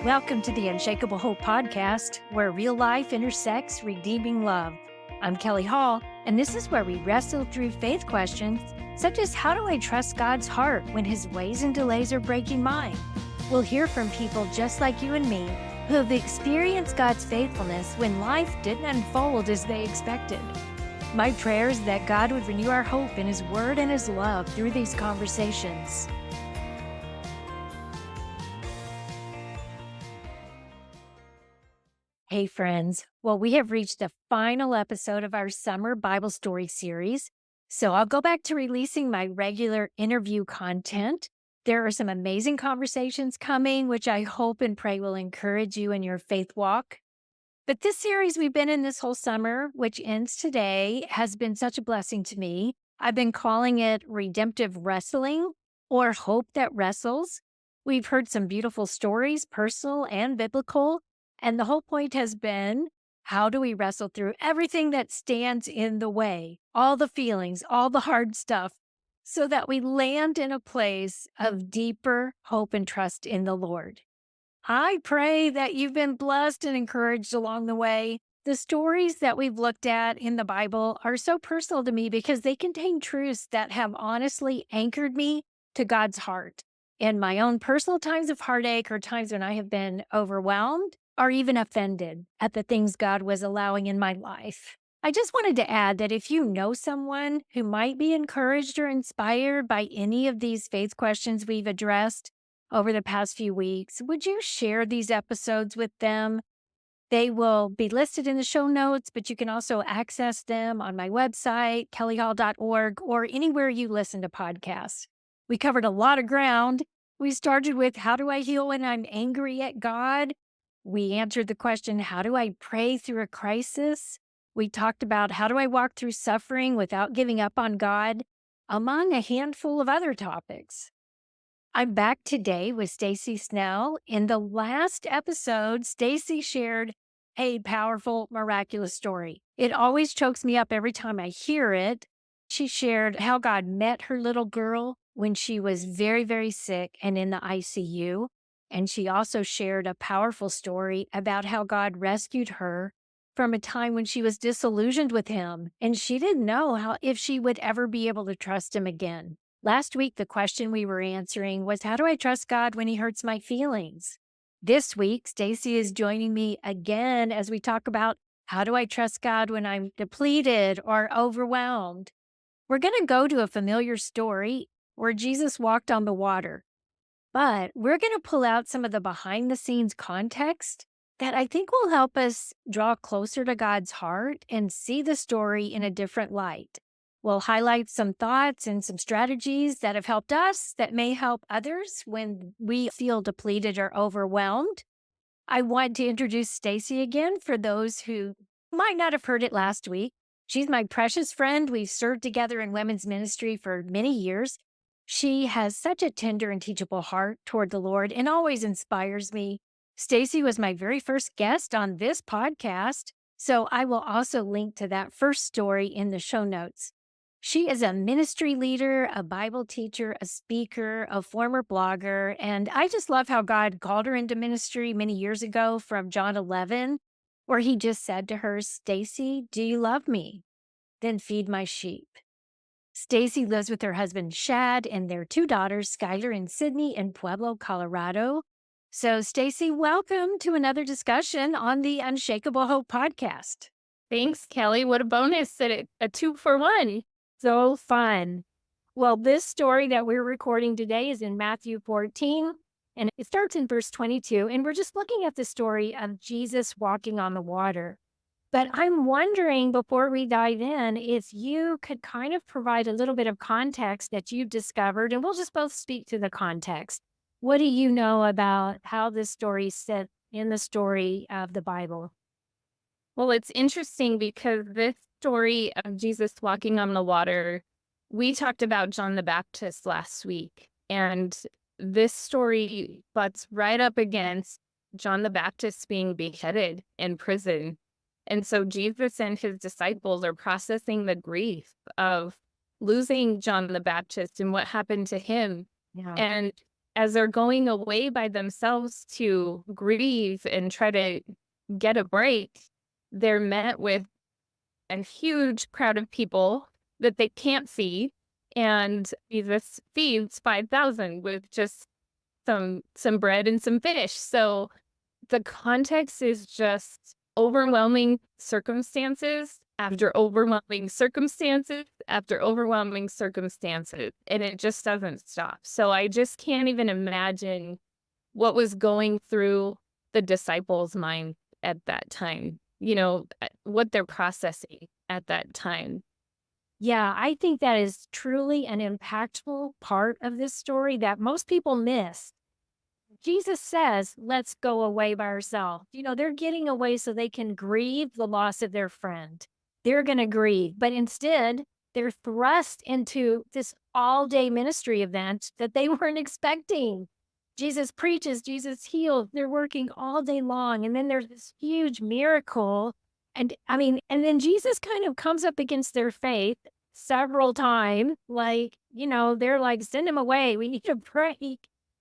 Welcome to the Unshakable Hope podcast, where real life intersects redeeming love. I'm Kelly Hall, and this is where we wrestle through faith questions such as how do I trust God's heart when his ways and delays are breaking mine? We'll hear from people just like you and me who have experienced God's faithfulness when life didn't unfold as they expected. My prayer is that God would renew our hope in his word and his love through these conversations. Hey friends, well, we have reached the final episode of our summer Bible story series, so I'll go back to releasing my regular interview content. There are some amazing conversations coming, which I hope and pray will encourage you in your faith walk. But this series we've been in this whole summer, which ends today, has been such a blessing to me. I've been calling it Redemptive Wrestling or Hope That Wrestles. We've heard some beautiful stories, personal and biblical. And the whole point has been, how do we wrestle through everything that stands in the way, all the feelings, all the hard stuff, so that we land in a place of deeper hope and trust in the Lord? I pray that you've been blessed and encouraged along the way. The stories that we've looked at in the Bible are so personal to me because they contain truths that have honestly anchored me to God's heart. In my own personal times of heartache or times when I have been overwhelmed, or even offended at the things God was allowing in my life. I just wanted to add that if you know someone who might be encouraged or inspired by any of these faith questions we've addressed over the past few weeks, would you share these episodes with them? They will be listed in the show notes, but you can also access them on my website, kellyhall.org, or anywhere you listen to podcasts. We covered a lot of ground. We started with, how do I heal when I'm angry at God? We answered the question, how do I pray through a crisis? We talked about, how do I walk through suffering without giving up on God, among a handful of other topics. I'm back today with Stacie Snell. In the last episode, Stacie shared a powerful, miraculous story. It always chokes me up every time I hear it. She shared how God met her little girl when she was very, very sick and in the ICU. And she also shared a powerful story about how God rescued her from a time when she was disillusioned with him, and she didn't know if she would ever be able to trust him again. Last week, the question we were answering was, how do I trust God when he hurts my feelings? This week, Stacie is joining me again as we talk about, how do I trust God when I'm depleted or overwhelmed? We're going to go to a familiar story where Jesus walked on the water. But we're going to pull out some of the behind the scenes context that I think will help us draw closer to God's heart and see the story in a different light. We'll highlight some thoughts and some strategies that have helped us that may help others when we feel depleted or overwhelmed. I want to introduce Stacie again for those who might not have heard it last week. She's my precious friend. We've served together in women's ministry for many years. She has such a tender and teachable heart toward the Lord and always inspires me. Stacie was my very first guest on this podcast, so I will also link to that first story in the show notes. She is a ministry leader, a Bible teacher, a speaker, a former blogger, and I just love how God called her into ministry many years ago from John 11, where he just said to her, "Stacie, do you love me? Then feed my sheep." Stacie lives with her husband, Shad, and their two daughters, Skylar and Sydney, in Pueblo, Colorado. So, Stacie, welcome to another discussion on the Unshakable Hope podcast. Thanks, Kelly. What a bonus that a 2-for-1. So fun. Well, this story that we're recording today is in Matthew 14, and it starts in verse 22, and we're just looking at the story of Jesus walking on the water. But I'm wondering, before we dive in, if you could kind of provide a little bit of context that you've discovered, and we'll just both speak to the context. What do you know about how this story sits in the story of the Bible? Well, it's interesting because this story of Jesus walking on the water, we talked about John the Baptist last week, and this story butts right up against John the Baptist being beheaded in prison. And so Jesus and his disciples are processing the grief of losing John the Baptist and what happened to him. Yeah. And as they're going away by themselves to grieve and try to get a break, they're met with a huge crowd of people that they can't see, and Jesus feeds 5,000 with just some bread and some fish. So the context is just overwhelming circumstances after overwhelming circumstances after overwhelming circumstances, and it just doesn't stop. So I just can't even imagine what was going through the disciples' mind at that time, what they're processing at that time. Yeah, I think that is truly an impactful part of this story that most people miss. Jesus says, let's go away by ourselves. They're getting away so they can grieve the loss of their friend. They're going to grieve, but instead, they're thrust into this all day ministry event that they weren't expecting. Jesus preaches, Jesus heals. They're working all day long. And then there's this huge miracle. And then Jesus kind of comes up against their faith several times. They're like, send him away. We need to pray.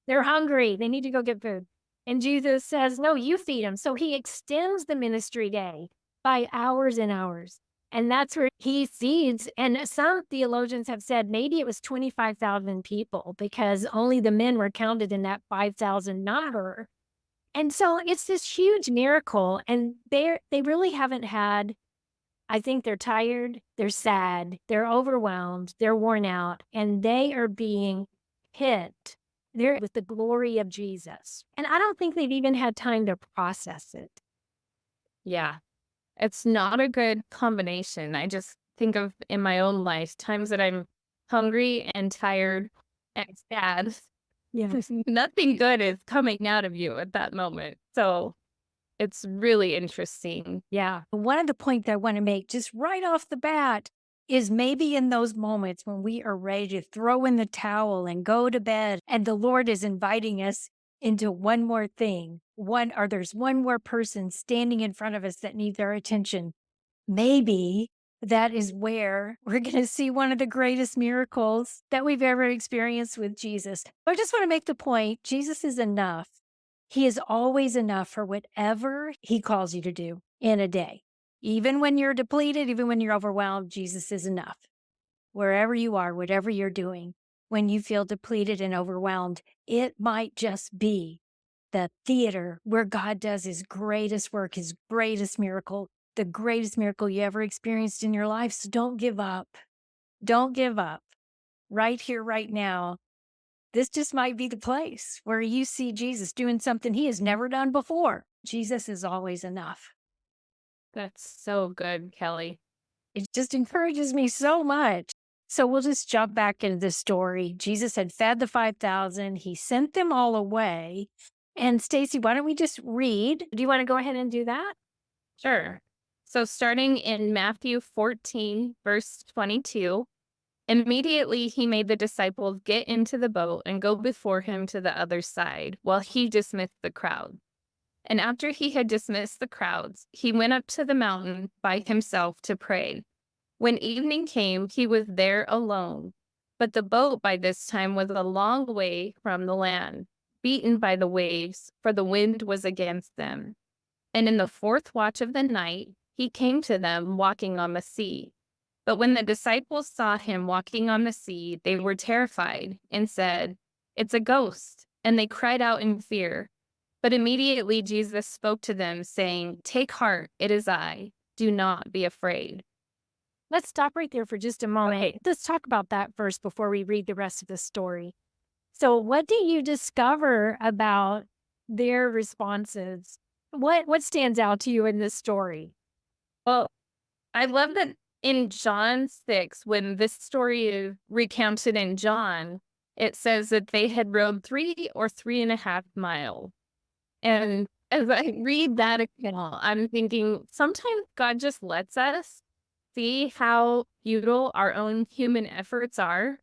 They're hungry. They need to go get food. And Jesus says, no, you feed them. So he extends the ministry day by hours and hours. And that's where he feeds. And some theologians have said maybe it was 25,000 people because only the men were counted in that 5,000 number. And so it's this huge miracle. And they really haven't had, I think they're tired, they're sad, they're overwhelmed, they're worn out, and they are being hit. They're with the glory of Jesus. And I don't think they've even had time to process it. Yeah. It's not a good combination. I just think of in my own life times that I'm hungry and tired and sad. Yeah. Nothing good is coming out of you at that moment. So it's really interesting. Yeah. One of the points I want to make just right off the bat is maybe in those moments when we are ready to throw in the towel and go to bed, and the Lord is inviting us into one more thing, or there's one more person standing in front of us that needs our attention. Maybe that is where we're going to see one of the greatest miracles that we've ever experienced with Jesus. But I just want to make the point, Jesus is enough. He is always enough for whatever he calls you to do in a day. Even when you're depleted, even when you're overwhelmed, Jesus is enough. Wherever you are, whatever you're doing, when you feel depleted and overwhelmed, it might just be the theater where God does his greatest work, his greatest miracle, the greatest miracle you ever experienced in your life. So don't give up. Don't give up. Right here, right now. This just might be the place where you see Jesus doing something he has never done before. Jesus is always enough. That's so good, Kelly. It just encourages me so much. So we'll just jump back into the story. Jesus had fed the 5,000. He sent them all away. And Stacie, why don't we just read? Do you want to go ahead and do that? Sure. So starting in Matthew 14, verse 22, immediately he made the disciples get into the boat and go before him to the other side while he dismissed the crowd. And after he had dismissed the crowds, he went up to the mountain by himself to pray. When evening came, he was there alone. But the boat by this time was a long way from the land, beaten by the waves, for the wind was against them. And in the fourth watch of the night, he came to them walking on the sea. But when the disciples saw him walking on the sea, they were terrified and said, "It's a ghost." And they cried out in fear. But immediately Jesus spoke to them, saying, "Take heart, it is I. Do not be afraid." Let's stop right there for just a moment. Okay. Let's talk about that first before we read the rest of the story. So what do you discover about their responses? What stands out to you in this story? Well, I love that in John 6, when this story is recounted in John, it says that they had rowed 3 or 3.5 miles. And as I read that account, I'm thinking sometimes God just lets us see how futile our own human efforts are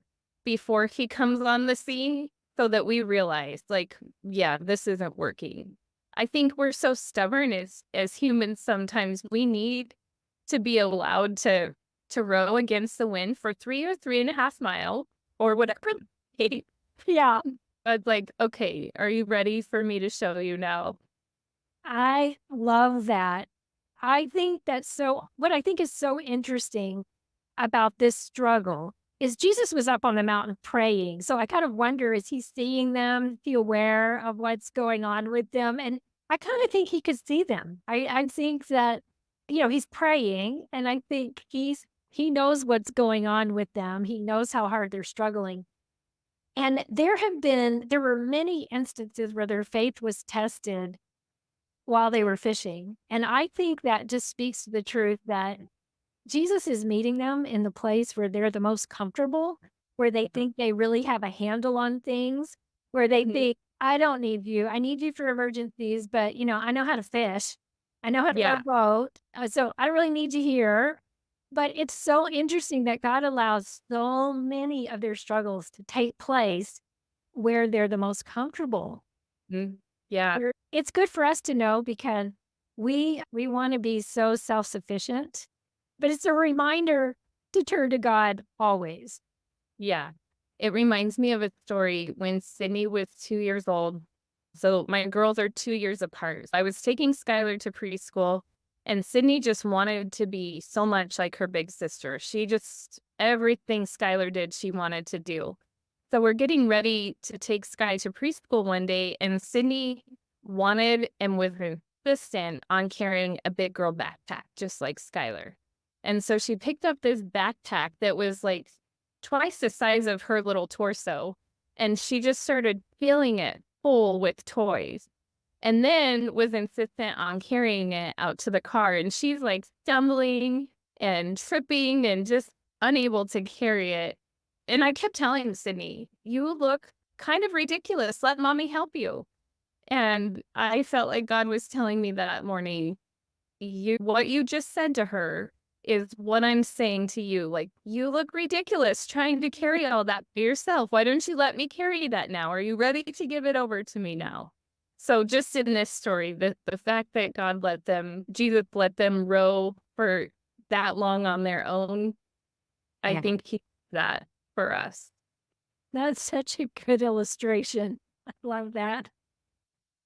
before he comes on the scene so that we realize, like, yeah, this isn't working. I think we're so stubborn as humans sometimes. We need to be allowed to row against the wind for 3 or 3.5 miles or whatever. Yeah. I was like, "Okay, are you ready for me to show you now?" I love that. I think that's so what I think is so interesting about this struggle is Jesus was up on the mountain praying. So I kind of wonder, is he seeing them, is he aware of what's going on with them? And I kind of think he could see them. I think that, he's praying and I think he knows what's going on with them. He knows how hard they're struggling. And there were many instances where their faith was tested while they were fishing. And I think that just speaks to the truth that Jesus is meeting them in the place where they're the most comfortable, where they think they really have a handle on things, where they Mhm. think, I don't need you. I need you for emergencies, but I know how to fish. I know how to row a Yeah. boat. So I don't really need you here. But it's so interesting that God allows so many of their struggles to take place where they're the most comfortable. Mhm. Yeah. It's good for us to know because we wanna be so self-sufficient, but it's a reminder to turn to God always. Yeah. It reminds me of a story when Sydney was 2 years old. So my girls are 2 years apart. I was taking Skylar to preschool, and Sydney just wanted to be so much like her big sister. She just everything Skylar did, she wanted to do. So we're getting ready to take Sky to preschool one day, and Sydney wanted and was insistent on carrying a big girl backpack, just like Skylar. And so she picked up this backpack that was like twice the size of her little torso, and she just started filling it full with toys, and then was insistent on carrying it out to the car, and she's, like, stumbling and tripping and just unable to carry it, and I kept telling Sydney, "You look kind of ridiculous, let mommy help you," and I felt like God was telling me that morning, what you just said to her is what I'm saying to you. Like, you look ridiculous trying to carry all that by yourself. Why don't you let me carry that now? Are you ready to give it over to me now? So just in this story, the fact that Jesus let them row for that long on their own, I Yeah. think he did that for us. That's such a good illustration. I love that.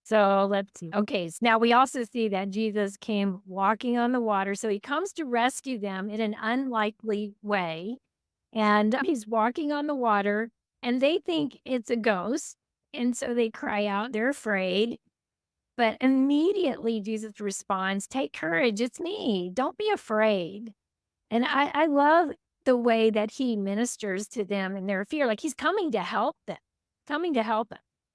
So let's see. Okay, so now we also see that Jesus came walking on the water. So he comes to rescue them in an unlikely way. And he's walking on the water, and they think it's a ghost. And so they cry out, they're afraid. But immediately Jesus responds, take courage, it's me. Don't be afraid. And I love the way that he ministers to them in their fear. Like he's coming to help them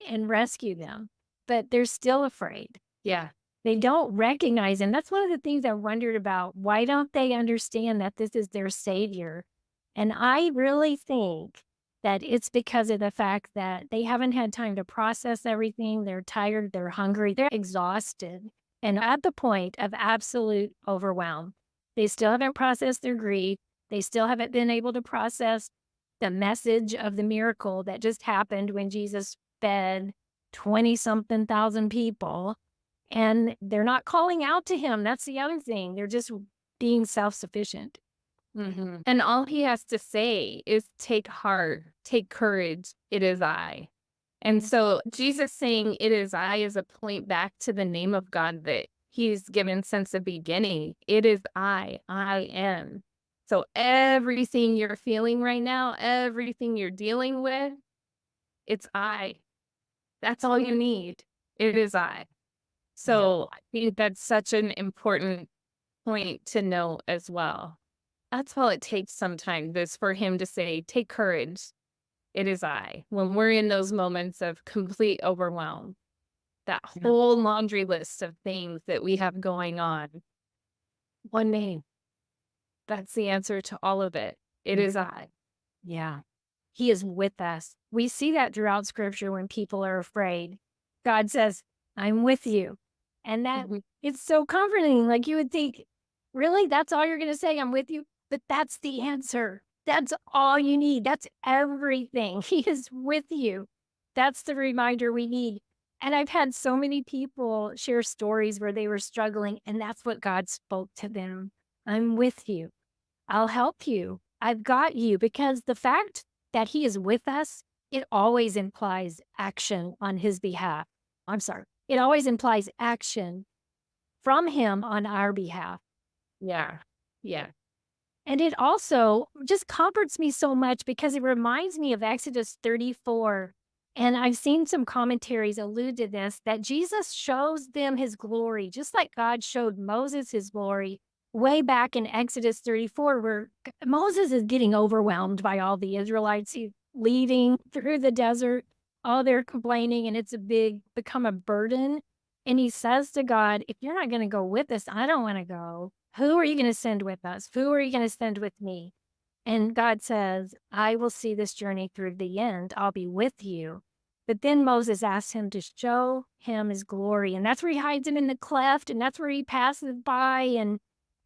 and rescue them, but they're still afraid. Yeah. They don't recognize him. That's one of the things I wondered about. Why don't they understand that this is their savior? And I really think that it's because of the fact that they haven't had time to process everything. They're tired, they're hungry, they're exhausted, and at the point of absolute overwhelm. They still haven't processed their grief. They still haven't been able to process the message of the miracle that just happened when Jesus fed 20 something thousand people. And they're not calling out to him. That's the other thing. They're just being self sufficient. Mhm. And all he has to say is, "Take heart, take courage, it is I." And so Jesus saying, "It is I," is a point back to the name of God that he's given since the beginning. It is I am. So everything you're feeling right now, everything you're dealing with, it's I. That's all you need. It is I. Yeah. So I think that's such an important point to know as well. That's all it takes sometimes is for him to say, "Take courage. It is I." When we're in those moments of complete overwhelm, that Yeah. whole laundry list of things that we have going on, one name, that's the answer to all of it. It is I. Yeah. He is with us. We see that throughout scripture when people are afraid. God says, I'm with you. And that Mhm. it's so comforting. Like you would think, really? That's all you're going to say? I'm with you. But that's the answer. That's all you need. That's everything. He is with you. That's the reminder we need. And I've had so many people share stories where they were struggling, and that's what God spoke to them. I'm with you. I'll help you. I've got you because the fact that he is with us it always implies action on his behalf. I'm sorry. It always implies action from him on our behalf. Yeah. Yeah. And it also just comforts me so much because it reminds me of Exodus 34. And I've seen some commentaries allude to this, that Jesus shows them his glory, just like God showed Moses his glory way back in Exodus 34, where Moses is getting overwhelmed by all the Israelites. He's leading through the desert. All they're complaining, and it's become a burden. And he says to God, if you're not going to go with us, I don't want to go. Who are you going to send with us? Who are you going to send with me? And God says, I will see this journey through the end. I'll be with you. But then Moses asks him to show him his glory. And that's where he hides him in the cleft. And that's where he passes by.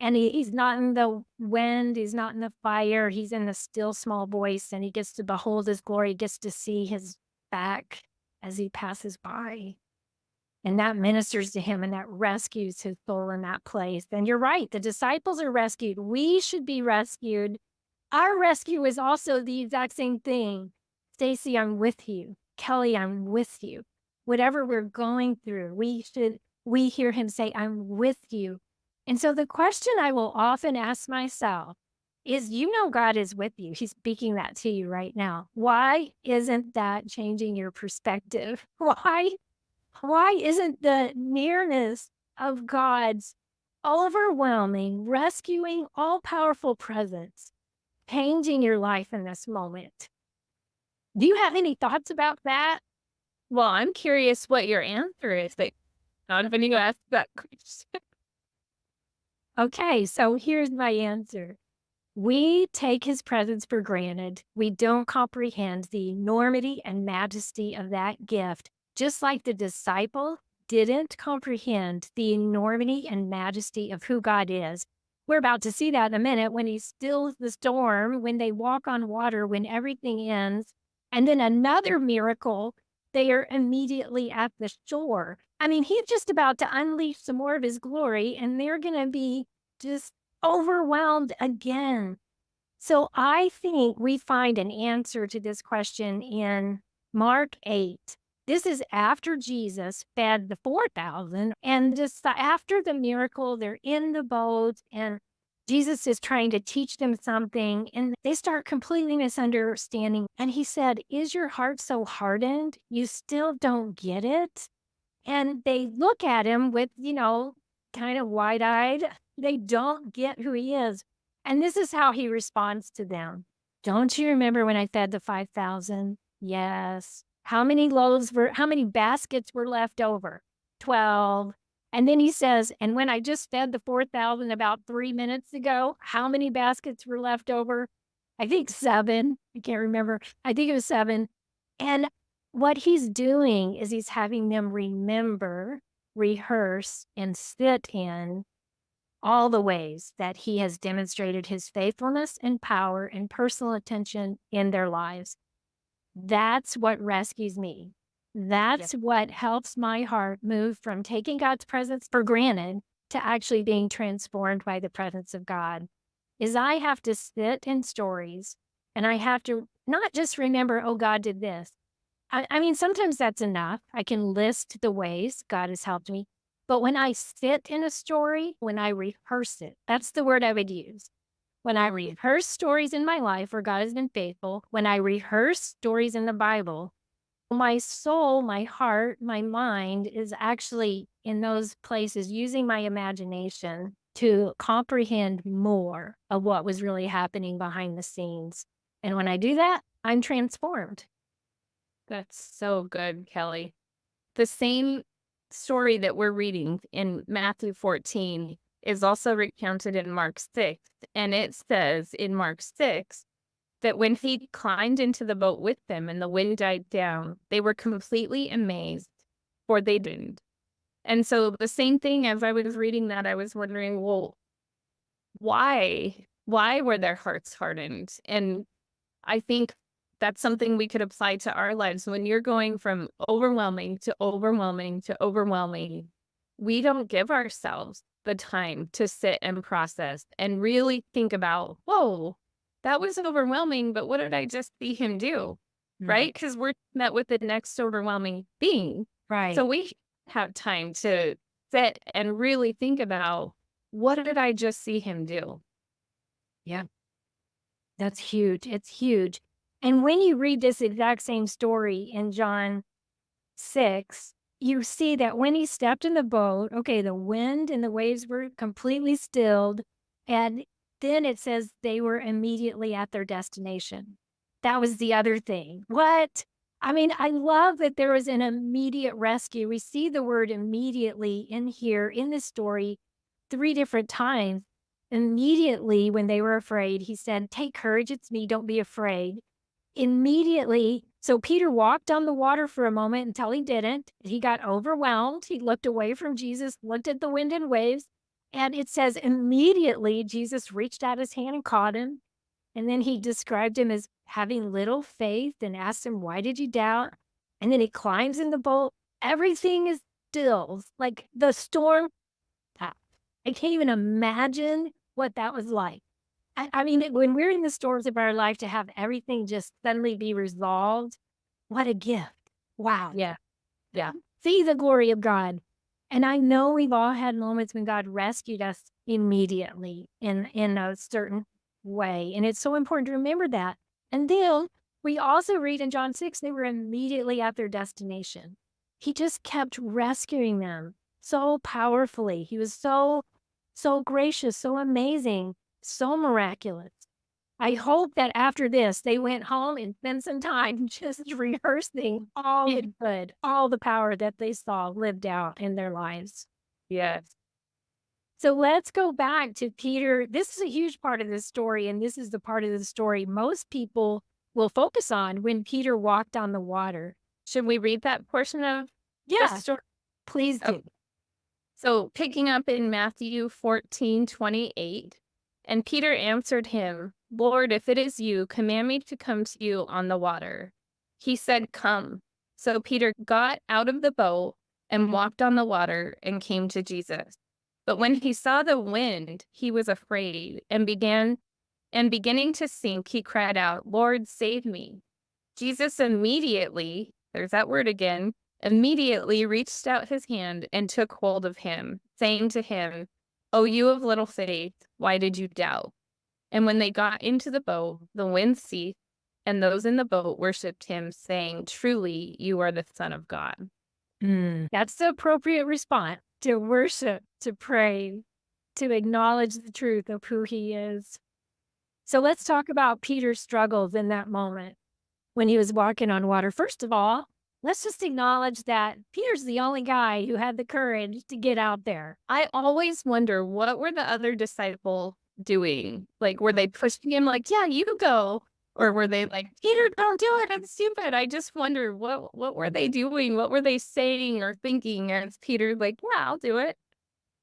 And he's not in the wind. He's not in the fire. He's in the still small voice. And he gets to behold his glory. He gets to see his back as he passes by. And that ministers to him and that rescues his soul in that place. And you're right. The disciples are rescued. We should be rescued. Our rescue is also the exact same thing. Stacie, I'm with you. Kelly, I'm with you. Whatever we're going through, we hear him say, I'm with you. And so the question I will often ask myself is, God is with you. He's speaking that to you right now. Why isn't that changing your perspective? Why isn't the nearness of God's overwhelming, rescuing, all-powerful presence changing your life in this moment? Do you have any thoughts about that? Well, I'm curious what your answer is. Like, not when you ask that question. Okay, so here's my answer. We take his presence for granted. We don't comprehend the enormity and majesty of that gift, just like the disciple didn't comprehend the enormity and majesty of who God is. We're about to see that in a minute when he stills the storm, when they walk on water, when everything ends. And then another miracle, they are immediately at the shore. I mean, he's just about to unleash some more of his glory, and they're going to be just overwhelmed again. So I think we find an answer to this question in Mark 8. This is after Jesus fed the 4,000, and just after the miracle, they're in the boat, and Jesus is trying to teach them something, and they start completely misunderstanding. And he said, is your heart so hardened? You still don't get it? And they look at him with, kind of wide-eyed. They don't get who he is. And this is how he responds to them. Don't you remember when I fed the 5,000? Yes. How many baskets were left over? 12. And then he says, and when I just fed the 4,000 about 3 minutes ago, how many baskets were left over? I think 7. I can't remember. I think it was 7. And what he's doing is he's having them remember, rehearse, and sit in all the ways that he has demonstrated his faithfulness and power and personal attention in their lives. That's what rescues me. That's what helps my heart move from taking God's presence for granted to actually being transformed by the presence of God. Is I have to sit in stories, and I have to not just remember, oh, God did this. I mean, sometimes that's enough. I can list the ways God has helped me. But when I sit in a story, when I rehearse it, that's the word I would use. When I rehearse stories in my life where God has been faithful, when I rehearse stories in the Bible, my soul, my heart, my mind is actually in those places using my imagination to comprehend more of what was really happening behind the scenes. And when I do that, I'm transformed. That's so good, Kelly. The same story that we're reading in Matthew 14 is also recounted in Mark 6. And it says in Mark 6 that when he climbed into the boat with them and the wind died down, they were completely amazed, for they didn't. And so the same thing, as I was reading that, I was wondering, well, why? Why were their hearts hardened? And I think that's something we could apply to our lives. When you're going from overwhelming to overwhelming to overwhelming, we don't give ourselves the time to sit and process and really think about, whoa, that was overwhelming, but what did I just see him do? Mhm. right? Because we're met with the next overwhelming being. So Right. we have time to sit and really think about, what did I just see him do? Yeah. That's huge. It's huge. And when you read this exact same story in John 6, you see that when he stepped in the boat, okay, the wind and the waves were completely stilled. And then it says they were immediately at their destination. That was the other thing. What? I mean, I love that there was an immediate rescue. We see the word immediately in here in this story 3 different times. Immediately, when they were afraid, he said, "Take courage, it's me, don't be afraid." Immediately, so Peter walked on the water for a moment until he didn't. He got overwhelmed. He looked away from Jesus, looked at the wind and waves, and it says immediately Jesus reached out his hand and caught him. And then he described him as having little faith and asked him, "Why did you doubt?" And then he climbs in the boat. Everything is still like the storm stopped. I can't even imagine what that was like. I mean, when we're in the storms of our life to have everything just suddenly be resolved, what a gift. Wow. Yeah. Yeah. See the glory of God. And I know we've all had moments when God rescued us immediately in a certain way. And it's so important to remember that. And then we also read in John 6, they were immediately at their destination. He just kept rescuing them so powerfully. He was so gracious, so amazing, so miraculous. I hope that after this, they went home and spent some time just rehearsing all the good, all the power that they saw lived out in their lives. Yes. So let's go back to Peter. This is a huge part of this story, and this is the part of the story most people will focus on when Peter walked on the water. Should we read that portion of the Yeah, story? please Oh, do. so picking up in Matthew 14:28, and Peter answered him, Lord, if it is you, command me to come to you on the water. He said, Come. So Peter got out of the boat and walked on the water and came to Jesus. But when he saw the wind, he was afraid and beginning to sink, he cried out, Lord, save me. Jesus immediately, there's that word again, immediately reached out his hand and took hold of him, saying to him, O you of little faith, why did you doubt? And when they got into the boat, the wind ceased, and those in the boat worshipped him, saying, Truly, you are the Son of God. That's the appropriate response to worship, to pray, to acknowledge the truth of who he is. So let's talk about Peter's struggles in that moment when he was walking on water. First of all, let's just acknowledge that Peter's the only guy who had the courage to get out there. I always wonder, what were the other disciples doing? Like, were they pushing him like, yeah, you go? Or were they like, Peter, don't do it. I'm stupid. I just wonder, what were they doing? What were they saying or thinking? And Peter like, yeah, I'll do it.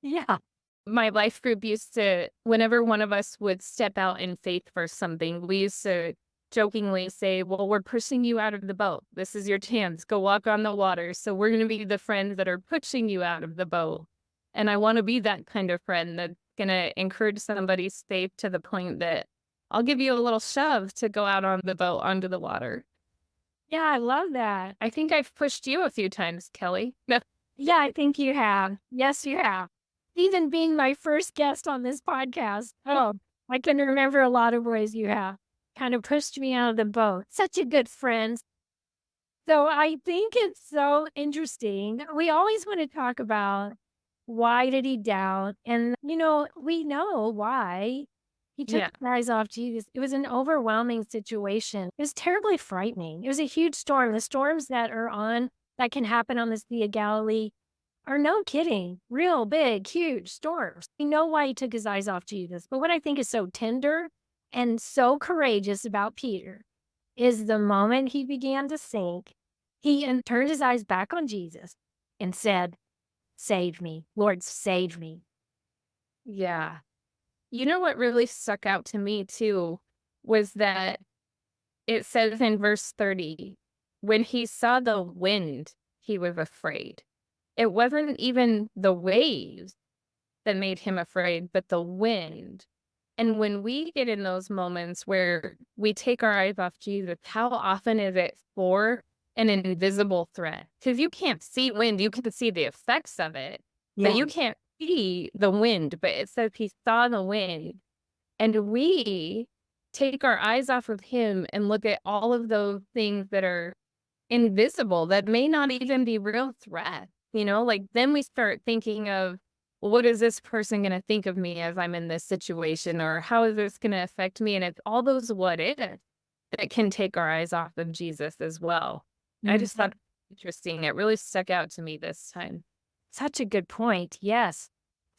Yeah. My life group used to, whenever one of us would step out in faith for something, we used to jokingly say, well, we're pushing you out of the boat. This is your chance. Go walk on the water. So we're going to be the friends that are pushing you out of the boat. And I want to be that kind of friend that's going to encourage somebody's faith to the point that I'll give you a little shove to go out on the boat onto the water. Yeah, I love that. I think I've pushed you a few times, Kelly. No. Yeah, I think you have. Yes, you have. Even being my first guest on this podcast. Oh, I can remember a lot of ways you have kind of pushed me out of the boat. Such a good friend. So I think it's so interesting. We always want to talk about why did he doubt? And, we know why. He took Yeah. his eyes off Jesus. It was an overwhelming situation. It was terribly frightening. It was a huge storm. The storms that can happen on the Sea of Galilee are no kidding, real big, huge storms. We know why he took his eyes off Jesus. But what I think is so tender and so courageous about Peter is the moment he began to sink, turned his eyes back on Jesus and said, Save me, Lord, save me. Yeah. You know what really stuck out to me too was that it says in verse 30, when he saw the wind, he was afraid. It wasn't even the waves that made him afraid, but the wind. And when we get in those moments where we take our eyes off Jesus, how often is it for an invisible threat? Because you can't see wind, you can see the effects of it, but Yeah. you can't see the wind. But it says he saw the wind. And we take our eyes off of him and look at all of those things that are invisible, that may not even be real threats, like then we start thinking of, well, what is this person going to think of me as I'm in this situation? Or how is this going to affect me? And it's all those what ifs that can take our eyes off of Jesus as well. I Mhm. just thought interesting. It really stuck out to me this time. Such a good point. Yes.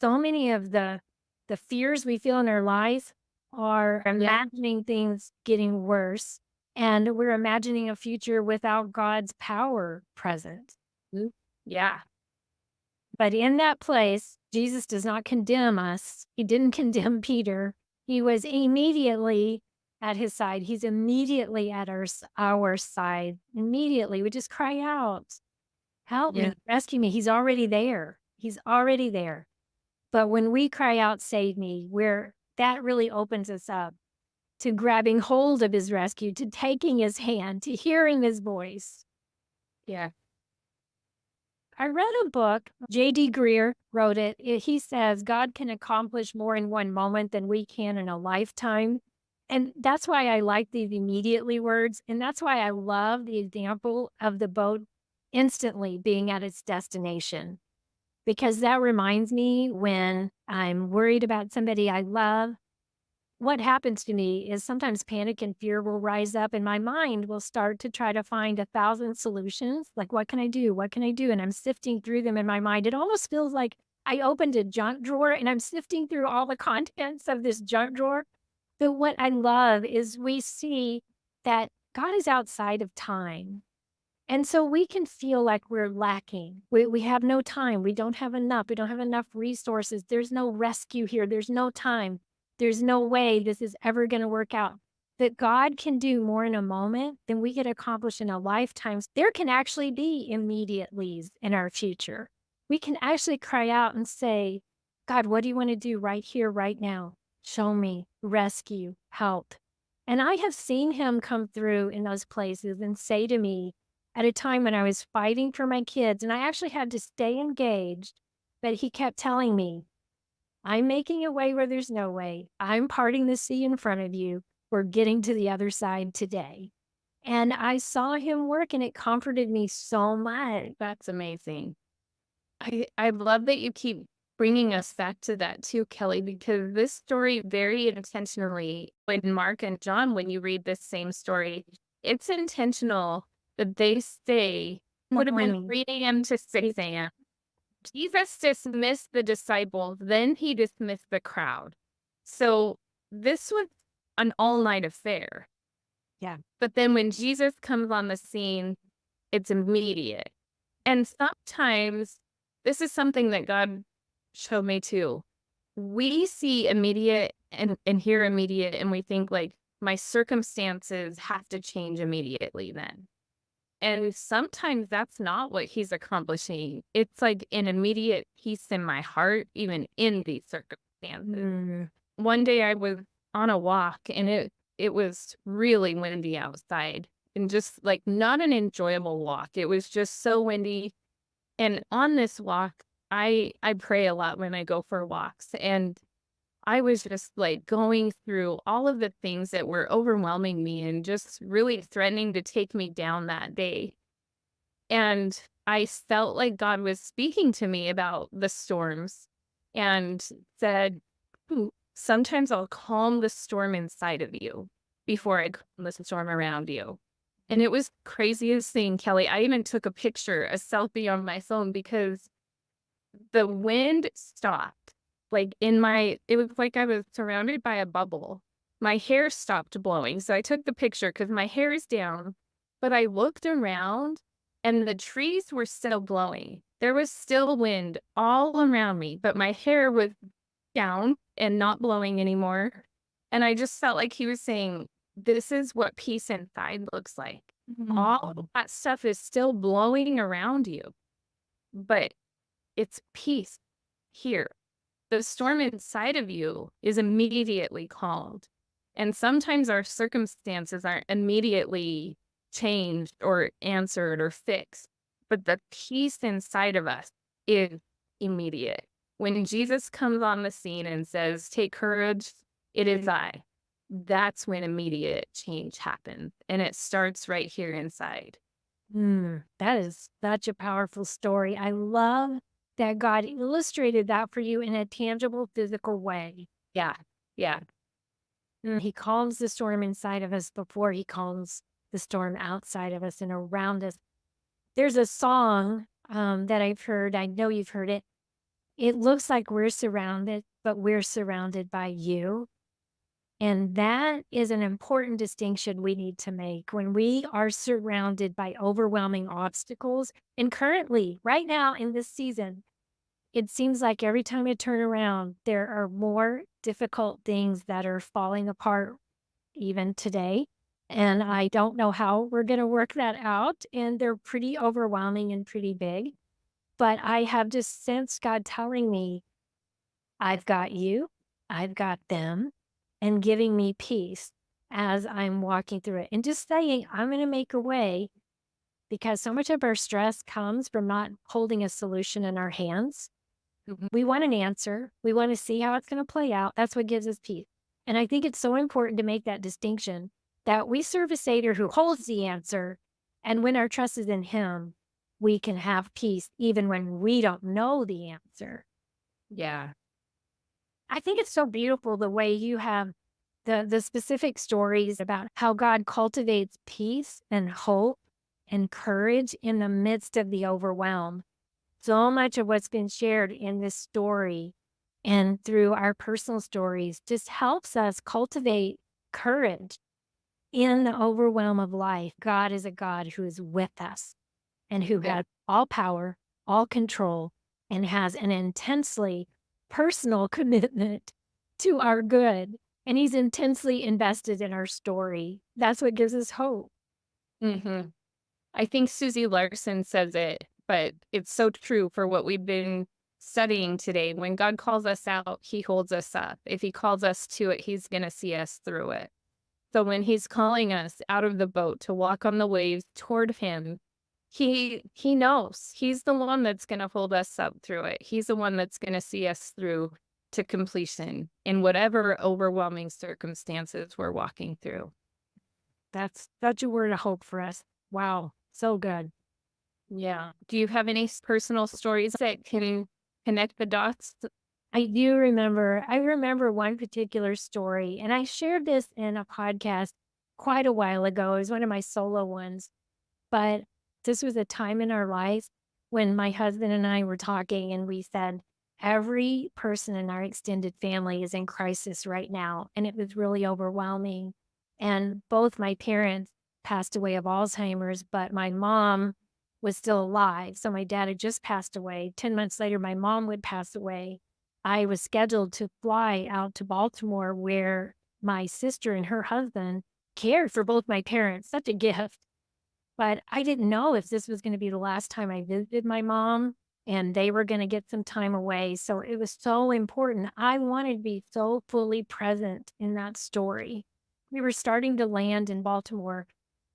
So many of the fears we feel in our lives are Yeah. imagining things getting worse, and we're imagining a future without God's power present. Mm. Yeah. But in that place, Jesus does not condemn us. He didn't condemn Peter. He was immediately at his side. He's immediately at our side. Immediately. We just cry out, "Help Yeah. me, rescue me." He's already there. He's already there. But when we cry out, "Save me," where that really opens us up to grabbing hold of his rescue, to taking his hand, to hearing his voice. Yeah. I read a book, J.D. Greer wrote it. He says God can accomplish more in one moment than we can in a lifetime. And that's why I like these immediately words. And that's why I love the example of the boat instantly being at its destination, because that reminds me when I'm worried about somebody I love. What happens to me is sometimes panic and fear will rise up, and my mind will start to try to find 1,000 solutions. Like, what can I do? What can I do? And I'm sifting through them in my mind. It almost feels like I opened a junk drawer and I'm sifting through all the contents of this junk drawer. But what I love is we see that God is outside of time. And so we can feel like we're lacking. We have no time. We don't have enough. We don't have enough resources. There's no rescue here. There's no time. There's no way this is ever going to work out. That God can do more in a moment than we could accomplish in a lifetime. There can actually be immediate leads in our future. We can actually cry out and say, God, what do you want to do right here, right now? Show me, rescue, help. And I have seen him come through in those places and say to me, at a time when I was fighting for my kids, and I actually had to stay engaged, but he kept telling me, "I'm making a way where there's no way. I'm parting the sea in front of you. We're getting to the other side today." And I saw him work, and it comforted me so much. That's amazing. I love that you keep bringing us back to that too, Kelly, because this story very intentionally, when Mark and John, when you read this same story, it's intentional that they say, would have been Morning. 3 a.m. to 6 a.m. Jesus dismissed the disciples, then he dismissed the crowd. So this was an all-night affair. Yeah. But then when Jesus comes on the scene, it's immediate. And sometimes this is something that God showed me too. We see immediate and hear immediate, and we think like my circumstances have to change immediately then. And sometimes that's not what he's accomplishing. It's like an immediate peace in my heart, even in these circumstances. Mm. One day I was on a walk and it was really windy outside and just like not an enjoyable walk. It was just so windy. And on this walk, I pray a lot when I go for walks. And I was just like going through all of the things that were overwhelming me and just really threatening to take me down that day. And I felt like God was speaking to me about the storms and said, "Ooh, sometimes I'll calm the storm inside of you before I calm the storm around you." And it was craziest thing, Kelly. I even took a picture, a selfie on my phone because the wind stopped. Like it was like I was surrounded by a bubble. My hair stopped blowing. So I took the picture because my hair is down, but I looked around and the trees were still blowing. There was still wind all around me, but my hair was down and not blowing anymore. And I just felt like he was saying, this is what peace inside looks like. Mhm. All of that stuff is still blowing around you, but it's peace here. the storm inside of you is immediately calmed. And sometimes our circumstances aren't immediately changed or answered or fixed, but the peace inside of us is immediate. When Jesus comes on the scene and says, "Take courage, it is I," that's when immediate change happens. And it starts right here inside. That is such a powerful story. I love that God illustrated that for you in a tangible, physical way. Yeah. Yeah. He calms the storm inside of us before he calms the storm outside of us and around us. There's a song that I've heard. I know you've heard it. It looks like we're surrounded, but we're surrounded by you. And that is an important distinction we need to make when we are surrounded by overwhelming obstacles. And currently, right now in this season, it seems like every time I turn around, there are more difficult things that are falling apart even today. And I don't know how we're going to work that out. And they're pretty overwhelming and pretty big. But I have just sensed God telling me, I've got you, I've got them, and giving me peace as I'm walking through it. And just saying, I'm going to make a way because so much of our stress comes from not holding a solution in our hands. Mhm. We want an answer, we want to see how it's going to play out. That's what gives us peace. And I think it's so important to make that distinction that we serve a Savior who holds the answer. And when our trust is in Him, we can have peace even when we don't know the answer. Yeah. I think it's so beautiful the way you have the specific stories about how God cultivates peace and hope and courage in the midst of the overwhelm. So much of what's been shared in this story and through our personal stories just helps us cultivate courage in the overwhelm of life. God is a God who is with us and who Yeah. has all power, all control, and has an intensely personal commitment to our good. And he's intensely invested in our story. That's what gives us hope. Mhm. I think Susie Larson says it, but it's so true for what we've been studying today. When God calls us out, he holds us up. If he calls us to it, he's going to see us through it. So when he's calling us out of the boat to walk on the waves toward him, he knows he's the one that's going to hold us up through it. He's the one that's going to see us through to completion in whatever overwhelming circumstances we're walking through. That's such a word of hope for us. Wow. So good. Yeah. Do you have any personal stories that can connect the dots? I remember one particular story, and I shared this in a podcast quite a while ago. It was one of my solo ones, but this was a time in our life when my husband and I were talking, and we said, every person in our extended family is in crisis right now. And it was really overwhelming. And both my parents passed away of Alzheimer's, but my mom was still alive. So my dad had just passed away. 10 months later, my mom would pass away. I was scheduled to fly out to Baltimore where my sister and her husband cared for both my parents. Such a gift. But I didn't know if this was gonna be the last time I visited my mom, and they were gonna get some time away, so it was so important. I wanted to be so fully present in that story. We were starting to land in Baltimore,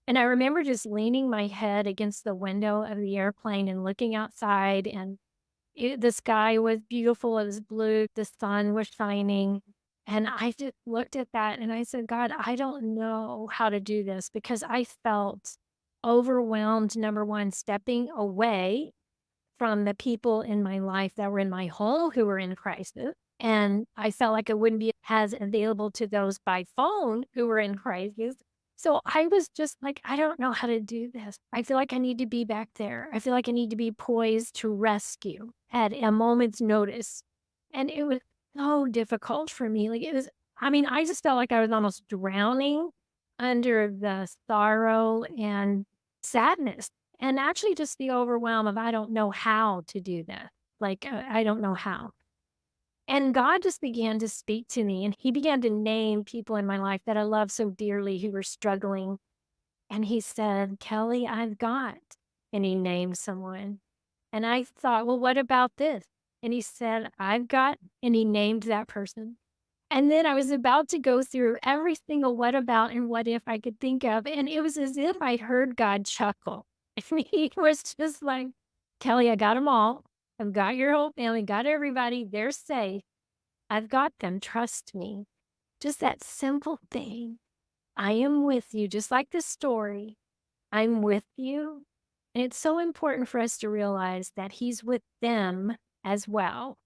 and I remember just leaning my head against the window of the airplane and looking outside, and the sky was beautiful, it was blue, the sun was shining, and I just looked at that and I said, "God, I don't know how to do this," because I felt overwhelmed, number 1, stepping away from the people in my life that were in my home who were in crisis, and I felt like I wouldn't be as available to those by phone who were in crisis. So I was just like, "I don't know how to do this. I feel like I need to be back there. I feel like I need to be poised to rescue at a moment's notice." And it was so difficult for me. Like, it was I mean, I just felt like I was almost drowning under the sorrow and sadness, and actually just the overwhelm of I don't know how to do this. Like, I don't know how. And God just began to speak to me, and he began to name people in my life that I love so dearly who were struggling. And he said, "Kelly, I've got," and he named someone. And I thought, well, what about this? And he said, I've got, and he named that person. And then I was about to go through every single what about and what if I could think of. And it was as if I heard God chuckle. And he was just like, Kelly, I got them all. I've got your whole family, got everybody. They're safe. I've got them. Trust me. Just that simple thing. I am with you, just like the story. I'm with you. And it's so important for us to realize that he's with them as well.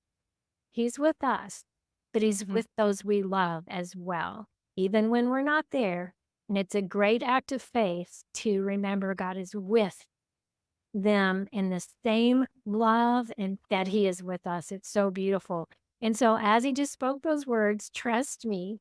He's with us, but he's with those we love as well, even when we're not there. And it's a great act of faith to remember God is with them in the same love and that he is with us. It's so beautiful. And so as he just spoke those words, trust me,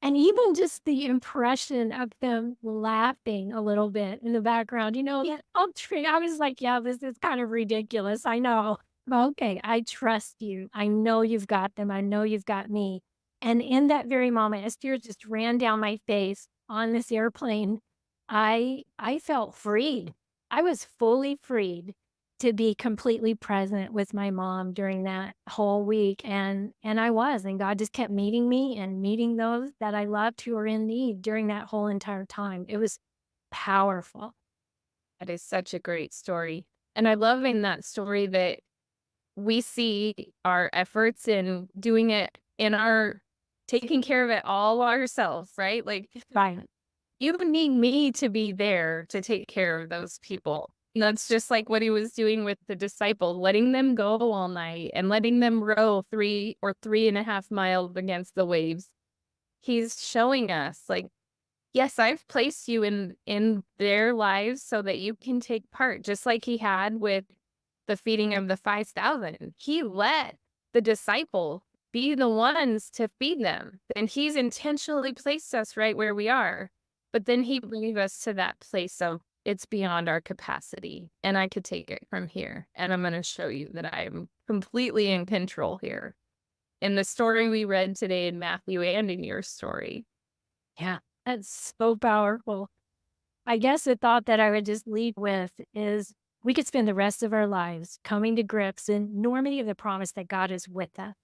and even just the impression of them laughing a little bit in the background, yeah, I was like, yeah, this is kind of ridiculous. I know. But okay, I trust you. I know you've got them. I know you've got me. And in that very moment, as tears just ran down my face on this airplane, I felt freed. I was fully freed to be completely present with my mom during that whole week, and I was, and God just kept meeting me and meeting those that I loved who were in need during that whole entire time. It was powerful. That is such a great story. And I love in that story that we see our efforts in doing it in our taking care of it all ourselves, right? Like, Right. you need me to be there to take care of those people. And that's just like what he was doing with the disciple, letting them go all night and letting them row 3 or 3.5 miles against the waves. He's showing us, like, yes, I've placed you in their lives so that you can take part, just like he had with the feeding of the 5,000. He let the disciple be the ones to feed them. And he's intentionally placed us right where we are. But then he brings us to that place of it's beyond our capacity. And I could take it from here. And I'm going to show you that I'm completely in control here. In the story we read today in Matthew and in your story. Yeah, that's so powerful. I guess the thought that I would just leave with is we could spend the rest of our lives coming to grips and enormity of the promise that God is with us.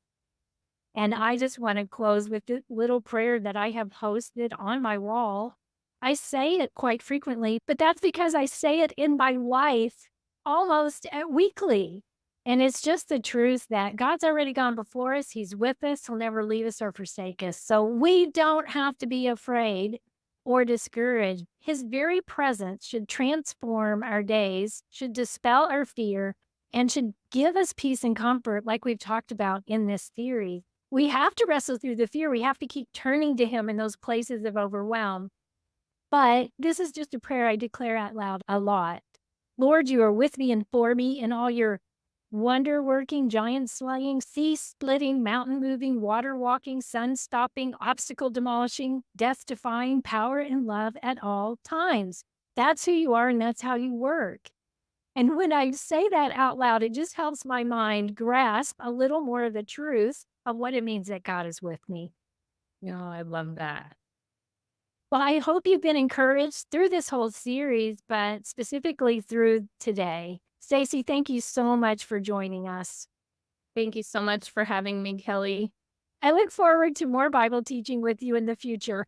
And I just want to close with this little prayer that I have posted on my wall. I say it quite frequently, but that's because I say it in my life almost weekly. And it's just the truth that God's already gone before us. He's with us. He'll never leave us or forsake us. So we don't have to be afraid or discouraged. His very presence should transform our days, should dispel our fear, and should give us peace and comfort like we've talked about in this series. We have to wrestle through the fear. We have to keep turning to him in those places of overwhelm. But this is just a prayer I declare out loud a lot. Lord, you are with me and for me in all your wonder-working, giant-slaying, sea-splitting, mountain-moving, water-walking, sun-stopping, obstacle-demolishing, death-defying power and love at all times. That's who you are and that's how you work. And when I say that out loud, it just helps my mind grasp a little more of the truth of what it means that God is with me. Oh, I love that. Well, I hope you've been encouraged through this whole series, but specifically through today. Stacie, thank you so much for joining us. Thank you so much for having me, Kelly. I look forward to more Bible teaching with you in the future.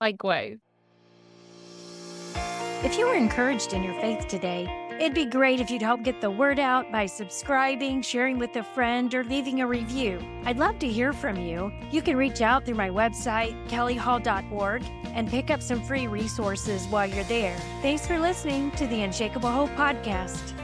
Likewise. If you were encouraged in your faith today, it'd be great if you'd help get the word out by subscribing, sharing with a friend, or leaving a review. I'd love to hear from you. You can reach out through my website, kellyhall.org, and pick up some free resources while you're there. Thanks for listening to the Unshakable Hope Podcast.